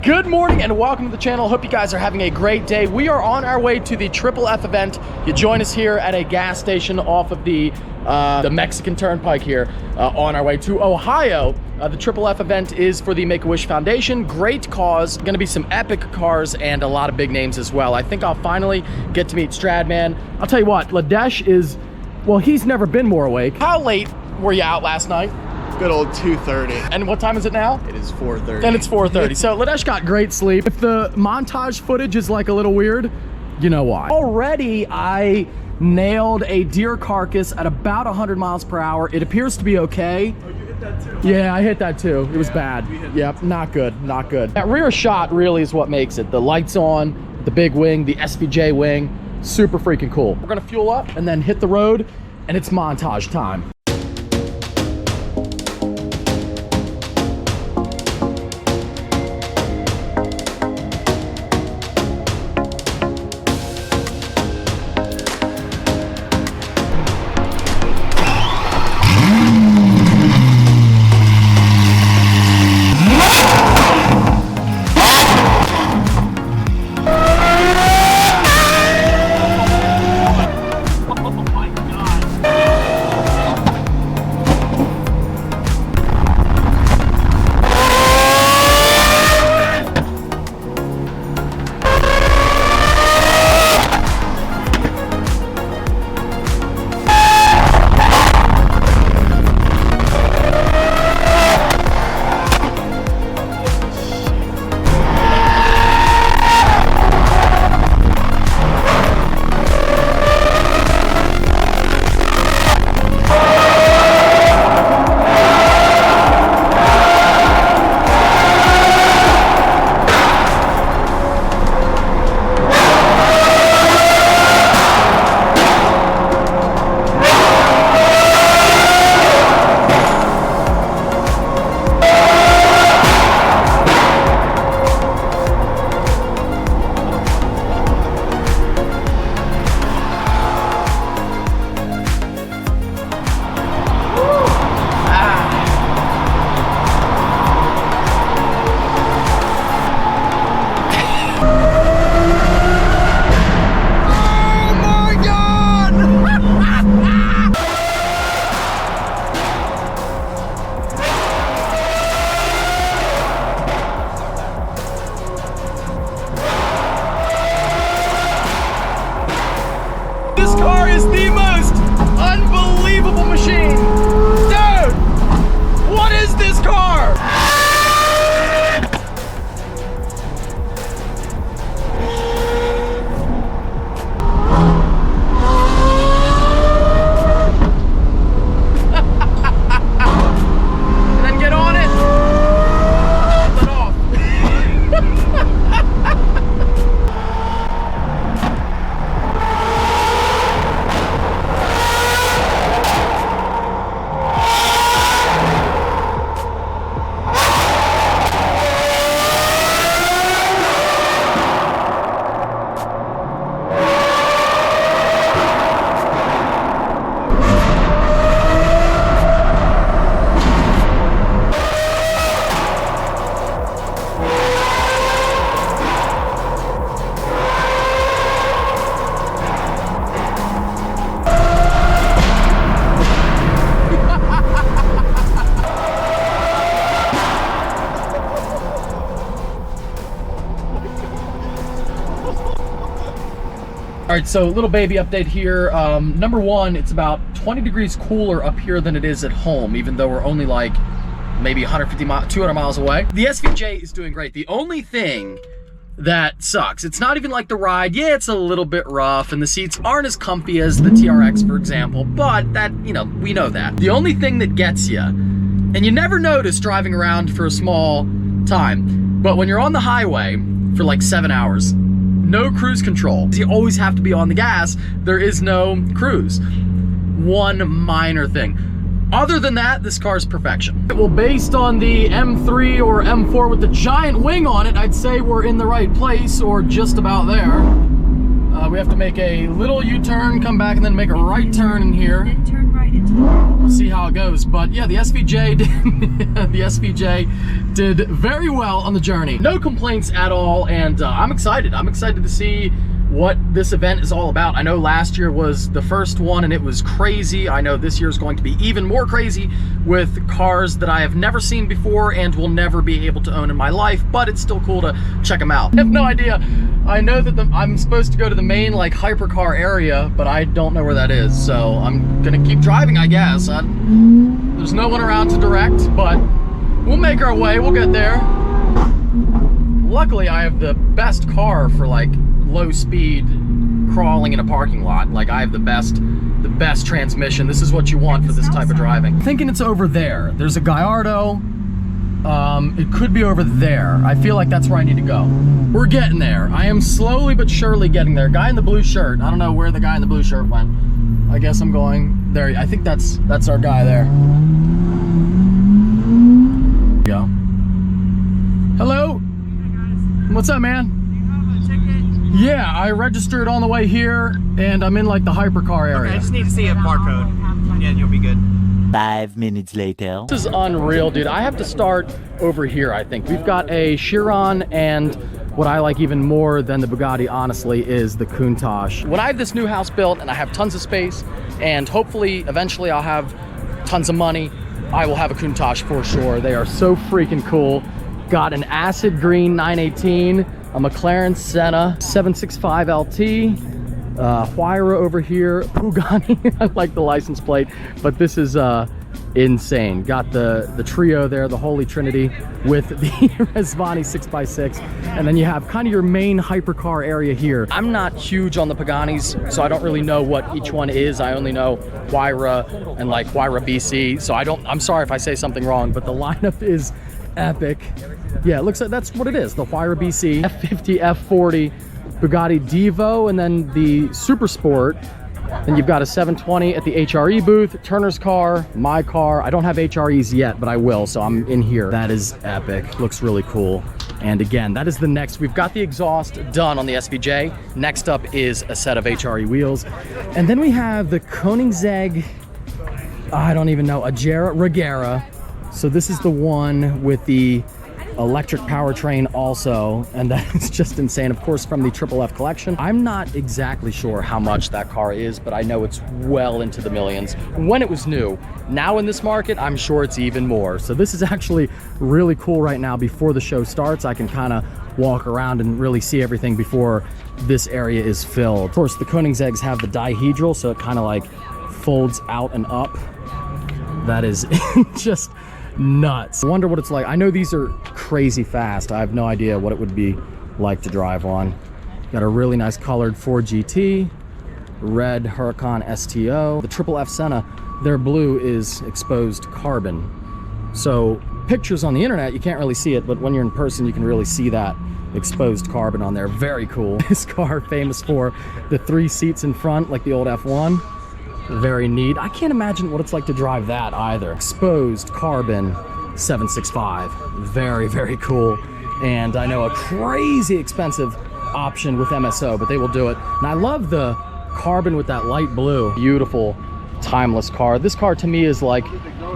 Good morning and welcome to the channel. Hope you guys are having a great day. We are on our way to the Triple F event. You join us here at a gas station off of the Mexican Turnpike here on our way to Ohio. The Triple F event is for the Make-A-Wish Foundation. Great cause. Going to be some epic cars and a lot of big names as well. I think I'll finally get to meet Stradman. I'll tell you what, Ladesh is, well, he's never been more awake. How late were you out last night? Good old 2:30. And what time is it now? It is 4:30. And it's 4:30. So Ladesh got great sleep. If the montage footage is like a little weird, you know why. Already I nailed a deer carcass at about 100 miles per hour. It appears to be okay. Oh, you hit that too? Yeah, I hit that too. It was bad. Yep, not good, not good. That rear shot really is what makes it. The lights on, the big wing, the SVJ wing, super freaking cool. We're gonna fuel up and then hit the road, and it's montage time. This car is the most unbelievable machine. Dude, what is this car? And then get on it. Let off. All right, so little baby update here. Number one, it's about 20 degrees cooler up here than it is at home, even though we're only like maybe 150 miles, 200 miles away. The SVJ is doing great. The only thing that sucks, it's not even like the ride. Yeah, it's a little bit rough and the seats aren't as comfy as the TRX, for example, but that, you know, we know that. The only thing that gets you, and you never notice driving around for a small time, but when you're on the highway for like 7 hours, no cruise control. You always have to be on the gas. There is no cruise. One minor thing. Other than that, this car is perfection. Well, based on the M3 or M4 with the giant wing on it, I'd say we're in the right place or just about there. We have to make a little U-turn, come back, and then make a right turn in here. Then turn right into We'll see how it goes. But yeah, the SVJ did, the SVJ did very well on the journey. No complaints at all, and I'm excited. I'm excited to see what this event is all about. I know last year was the first one and it was crazy. I know this year is going to be even more crazy with cars that I have never seen before and will never be able to own in my life, but it's still cool to check them out. I have no idea. I know that I'm supposed to go to the main like hypercar area, but I don't know where that is, so I'm gonna keep driving, I guess. There's no one around to direct, but we'll make our way, we'll get there. Luckily, I have the best car for like low speed crawling in a parking lot. Like I have the best transmission. This is what you want for this type of driving. I'm thinking it's over there. There's a Gallardo. It could be over there. I feel like that's where I need to go. We're getting there. I am slowly but surely getting there. Guy in the blue shirt. I don't know where the guy in the blue shirt went. I guess I'm going there. I think that's our guy there. There you go. Hello. What's up, man? Yeah, I registered on the way here, and I'm in like the hypercar area. Okay, I just need to see a barcode, and you'll be good. 5 minutes later. This is unreal, dude. I have to start over here, I think. We've got a Chiron, and what I like even more than the Bugatti, honestly, is the Countach. When I have this new house built and I have tons of space, and hopefully, eventually I'll have tons of money, I will have a Countach for sure. They are so freaking cool. Got an acid green 918, a McLaren Senna 765 LT, Huayra over here, Pugani. I like the license plate, but this is insane. Got the trio there, the Holy Trinity with the REVVING 6x6, and then you have kind of your main hypercar area here. I'm not huge on the Paganis, so I don't really know what each one is. I only know Huayra and like Huayra BC, so I'm sorry if I say something wrong, but the lineup is epic. Yeah, it looks like that's what it is. The Huayra BC, F50, F40, Bugatti Divo, and then the Super Sport. Then you've got a 720 at the HRE booth, Turner's car, my car. I don't have HREs yet, but I will, so I'm in here. That is epic. Looks really cool. And again, that is the next. We've got the exhaust done on the SVJ. Next up is a set of HRE wheels. And then we have the Koenigsegg, I don't even know, Regera. So this is the one with the electric powertrain also, and that is just insane. Of course, from the Triple F collection. I'm not exactly sure how much that car is, but I know it's well into the millions when it was new. Now in this market, I'm sure it's even more. So this is actually really cool right now. Before the show starts, I can kind of walk around and really see everything before this area is filled. Of course, the Koenigsegg's have the dihedral, so it kind of like folds out and up. That is just nuts. I wonder what it's like. I know these are crazy fast. I have no idea what it would be like to drive on. Got a really nice colored Ford GT, red Huracan STO. The Triple F Senna, their blue is exposed carbon. So pictures on the internet, you can't really see it, but when you're in person, you can really see that exposed carbon on there. Very cool. This car famous for the 3 seats in front, like the old F1. Very neat. I can't imagine what it's like to drive that either. Exposed carbon 765. Very, very cool. And I know a crazy expensive option with MSO, but they will do it. And I love the carbon with that light blue. Beautiful, timeless car. This car to me is like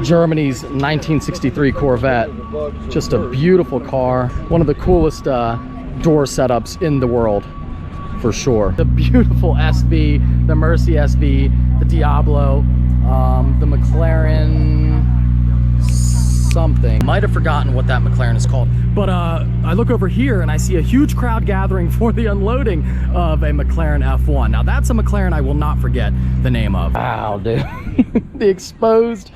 Germany's 1963 Corvette. Just a beautiful car. One of the coolest door setups in the world, for sure. The beautiful SV, the Mercy SV, the Diablo, the McLaren something. Might have forgotten what that McLaren is called, but I look over here and I see a huge crowd gathering for the unloading of a McLaren F1. Now that's a McLaren I will not forget the name of. Wow, dude. The exposed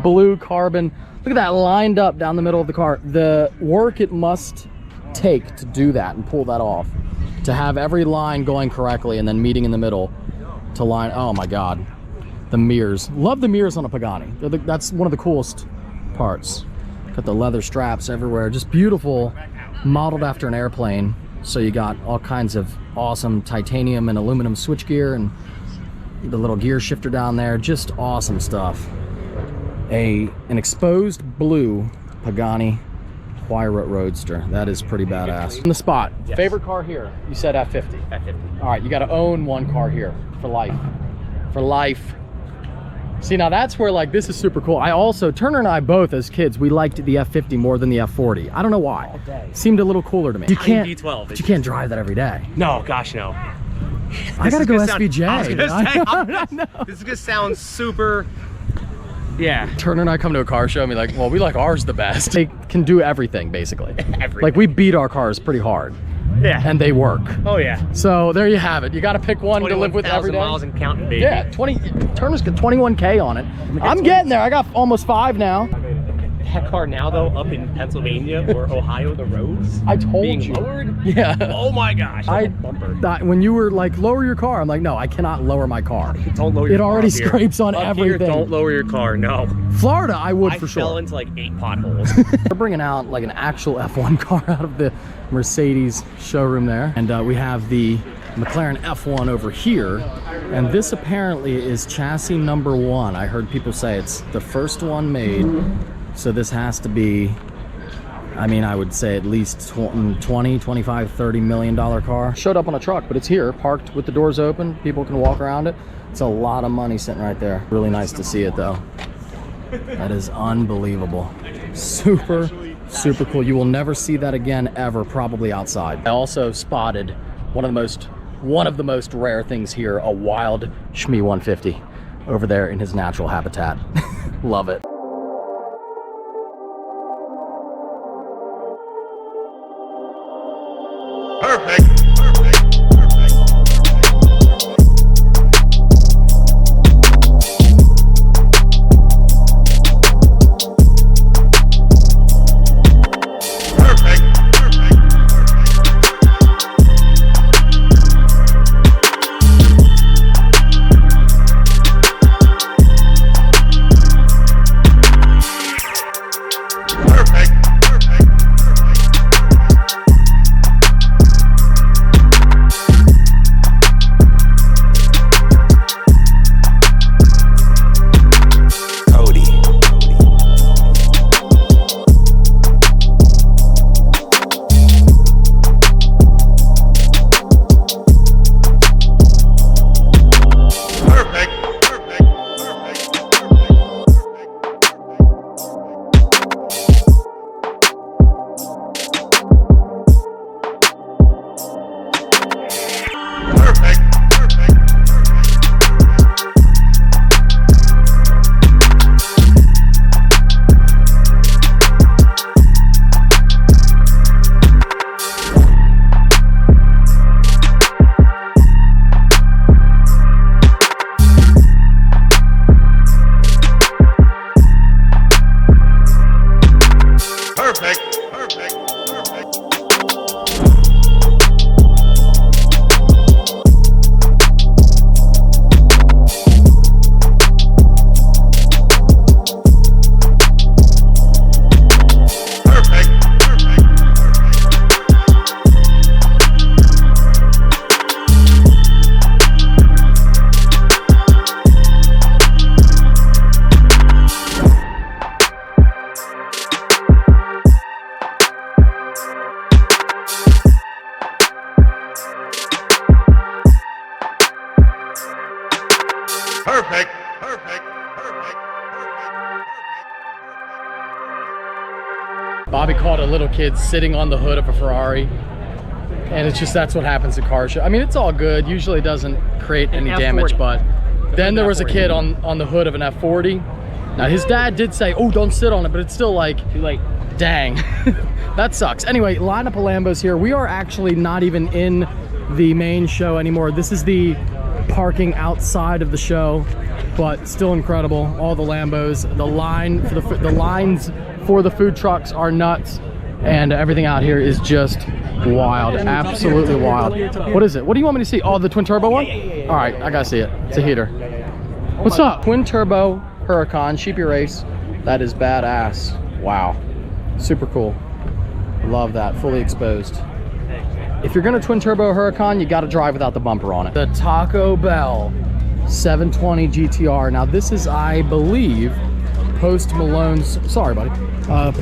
blue carbon. Look at that lined up down the middle of the car. The work it must take to do that and pull that off. To have every line going correctly and then meeting in the middle to line. Oh my God. The mirrors. Love the mirrors on a Pagani. That's one of the coolest parts. Got the leather straps everywhere. Just beautiful, modeled after an airplane. So you got all kinds of awesome titanium and aluminum switchgear and the little gear shifter down there. Just awesome stuff. An exposed blue Pagani Huayra Roadster. That is pretty badass. On the spot. Yes. Favorite car here? You said F50. F50. All right, you got to own one car here for life. For life. See, now that's where like this is super cool. I also, Turner and I both as kids, we liked the F50 more than the F40. I don't know why. Seemed a little cooler to me. You can't, V12. but you can't drive that every day. No, gosh, no. I gotta go SVJ. I was gonna say, this is gonna sound super. Yeah. Turner and I come to a car show and be like, well, we like ours the best. They can do everything, basically. Everything. Like, we beat our cars pretty hard. Yeah. And they work. Oh, yeah. So, there you have it. You got to pick one to live with every day. 21,000 miles and counting, baby. Yeah, Turner's got 21K on it. I'm getting there. I got almost 5 now. That car now, though, up in Pennsylvania or Ohio, the roads I told being you. lowered. Yeah. Oh, my gosh. When you were like, lower your car, I'm like, no, I cannot lower my car. Don't lower your car. It already up here. scrapes on Up everything. Here, don't lower your car, no. Florida, I would I for fell sure. into like 8 potholes. We're bringing out like an actual F1 car out of the Mercedes showroom there. And we have the McLaren F1 over here. And this apparently is chassis number 1. I heard people say it's the first one made. So this has to be, I mean, I would say at least 20, 25, $30 million car. Showed up on a truck, but it's here, parked with the doors open. People can walk around it. It's a lot of money sitting right there. Really nice to see it though. That is unbelievable. Super, super cool. You will never see that again ever, probably outside. I also spotted one of the most rare things here, a wild Shmee 150 over there in his natural habitat. Love it. Perfect. Perfect. Bobby caught a little kid sitting on the hood of a Ferrari, and it's just, that's what happens at car show. I mean, it's all good. Usually it doesn't create any damage, but then there was a kid on the hood of an F40. Now his dad did say, oh, don't sit on it, but it's still like, Too late. dang. That sucks. Anyway, lineup of Lambos here. We are actually not even in the main show anymore. This is the parking outside of the show, but still incredible. All the Lambos, the lines for the food trucks are nuts, and everything out here is just wild, absolutely wild. What is it? What do you want me to see? Oh, the twin turbo one? Yeah. All right, I gotta see it. It's a heater. What's up? Twin turbo Huracan, Sheepy Race. That is badass. Wow, super cool. Love that, fully exposed. If you're gonna twin turbo Huracan, you gotta drive without the bumper on it. The Taco Bell 720 GTR. Now this is, I believe, Post Malone's, sorry buddy,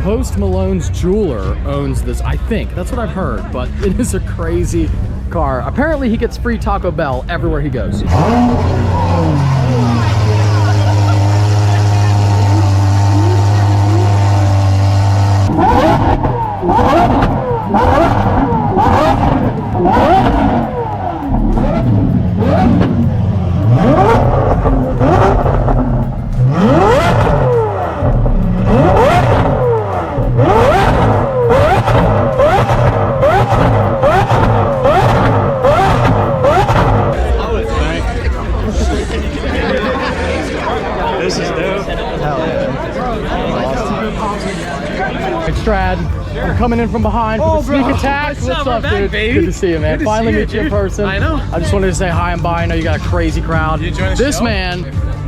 Post Malone's jeweler owns this, I think. That's what I've heard, but it is a crazy car. Apparently he gets free Taco Bell everywhere he goes. coming in from behind for the sneak attack. What's up, dude? baby? Good to see you, man. Finally meet you in person. I know. I just wanted to say hi and bye. I know you got a crazy crowd. You join the This show? man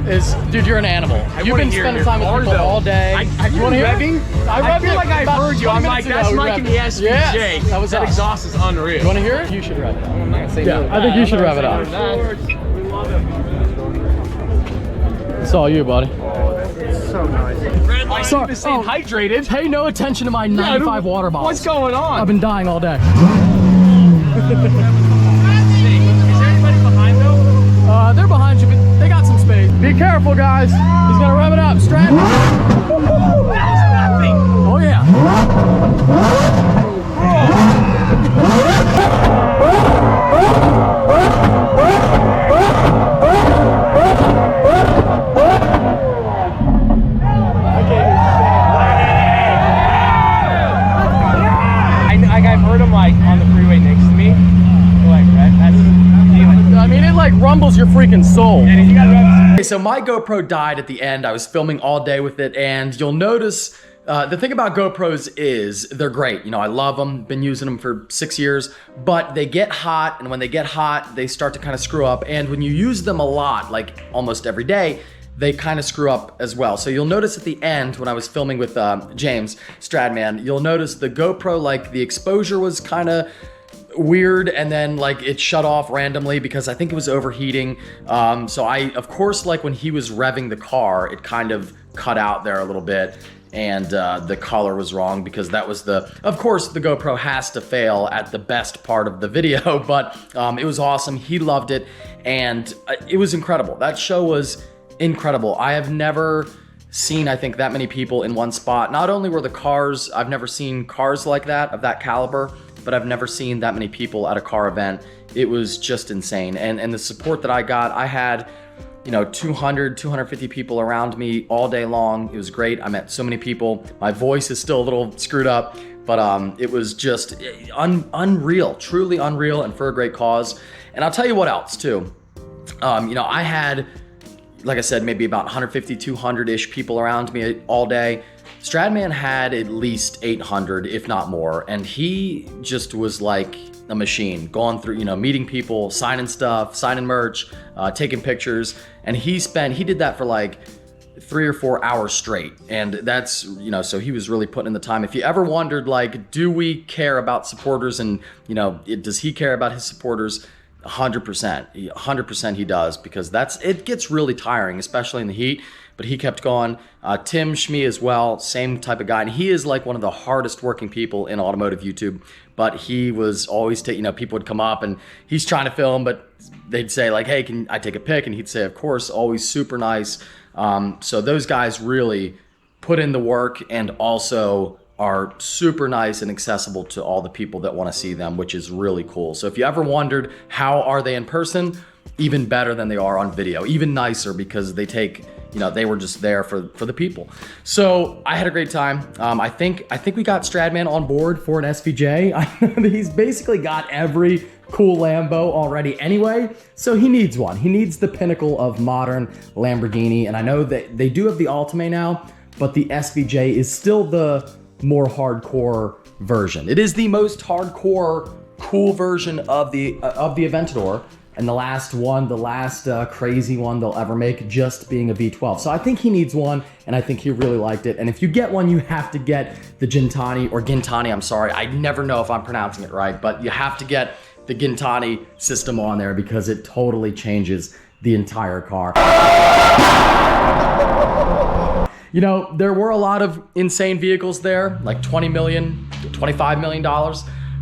is, dude, you're an animal. You've been spending time with people all day. You want to hear revving? I feel like I've heard you. I'm like, that's Mike and the SVJ. Yes, that exhaust is unreal. You want to hear it? You should rev it up. I'm not gonna say Yeah, I think you should rev it up. It's all you, buddy. So nice. Red light, Sorry. staying hydrated. Pay no attention to my 95 water bottles. What's going on? I've been dying all day. Is there anybody behind though? They're behind you, but they got some space. Be careful, guys. He's gonna rev it up. Stradman. Oh yeah. I've heard him like on the freeway next to me. Like, I mean, it like rumbles your freaking soul. you gotta Okay, so my GoPro died at the end. I was filming all day with it, and you'll notice the thing about GoPros is they're great. You know, I love them, been using them for 6 years, but they get hot, and when they get hot, they start to kind of screw up. And when you use them a lot, like almost every day, they kind of screw up as well. So you'll notice at the end when I was filming with James Stradman, you'll notice the GoPro, like the exposure was kind of weird, and then like it shut off randomly because I think it was overheating. So I, of course, like when he was revving the car, it kind of cut out there a little bit, and the color was wrong because that was of course the GoPro has to fail at the best part of the video, but it was awesome. He loved it, and it was incredible. That show was incredible. I have never seen, I think, that many people in one spot. Not only were the cars, I've never seen cars like that, of that caliber, but I've never seen that many people at a car event. It was just insane. And the support that I got, I had, you know, 200, 250 people around me all day long. It was great. I met so many people. My voice is still a little screwed up, but it was just unreal, truly unreal, and for a great cause. And I'll tell you what else too. You know, I had, like I said, maybe about 150, 200-ish people around me all day. Stradman had at least 800, if not more, and he just was like a machine, going through, you know, meeting people, signing stuff, signing merch, taking pictures, and he did that for like 3 or 4 hours straight, and that's, you know, so he was really putting in the time. If you ever wondered, like, do we care about supporters, and, you know, does he care about his supporters? 100% he does, because it gets really tiring, especially in the heat, but he kept going. Tim Schmee as well, same type of guy, and he is like one of the hardest working people in automotive YouTube, but he was always you know, people would come up and he's trying to film, but they'd say like, hey, can I take a pic? And he'd say, of course, always super nice. So those guys really put in the work, and also are super nice and accessible to all the people that want to see them, which is really cool. So if you ever wondered how are they in person, even better than they are on video, even nicer, because they take, you know, they were just there for the people. So I had a great time. I think we got Stradman on board for an SVJ. He's basically got every cool Lambo already anyway, so he needs one. He needs the pinnacle of modern Lamborghini, and I know that they do have the Altima now, but the SVJ is still the more hardcore version. It is the most hardcore, cool version of the Aventador, and the last crazy one they'll ever make, just being a V12. So I think he needs one, and I think he really liked it. And if you get one, you have to get the Gintani, I'm sorry, I never know if I'm pronouncing it right, but you have to get the Gintani system on there, because it totally changes the entire car. You know, there were a lot of insane vehicles there, like $20 million, $25 million.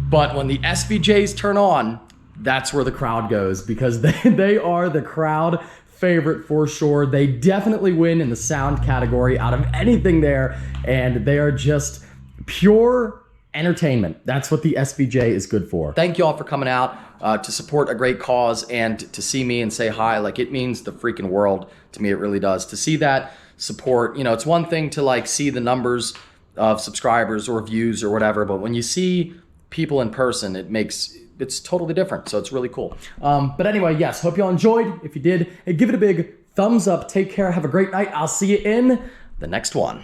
But when the SVJs turn on, that's where the crowd goes, because they are the crowd favorite for sure. They definitely win in the sound category out of anything there, and they are just pure entertainment. That's what the SVJ is good for. Thank you all for coming out to support a great cause, and to see me and say hi. Like, it means the freaking world to me. It really does. To see that support, you know, it's one thing to like see the numbers of subscribers or views or whatever, but when you see people in person, it's totally different. So it's really cool. But anyway, yes, hope y'all enjoyed. If you did, give it a big thumbs up. Take care. Have a great night. I'll see you in the next one.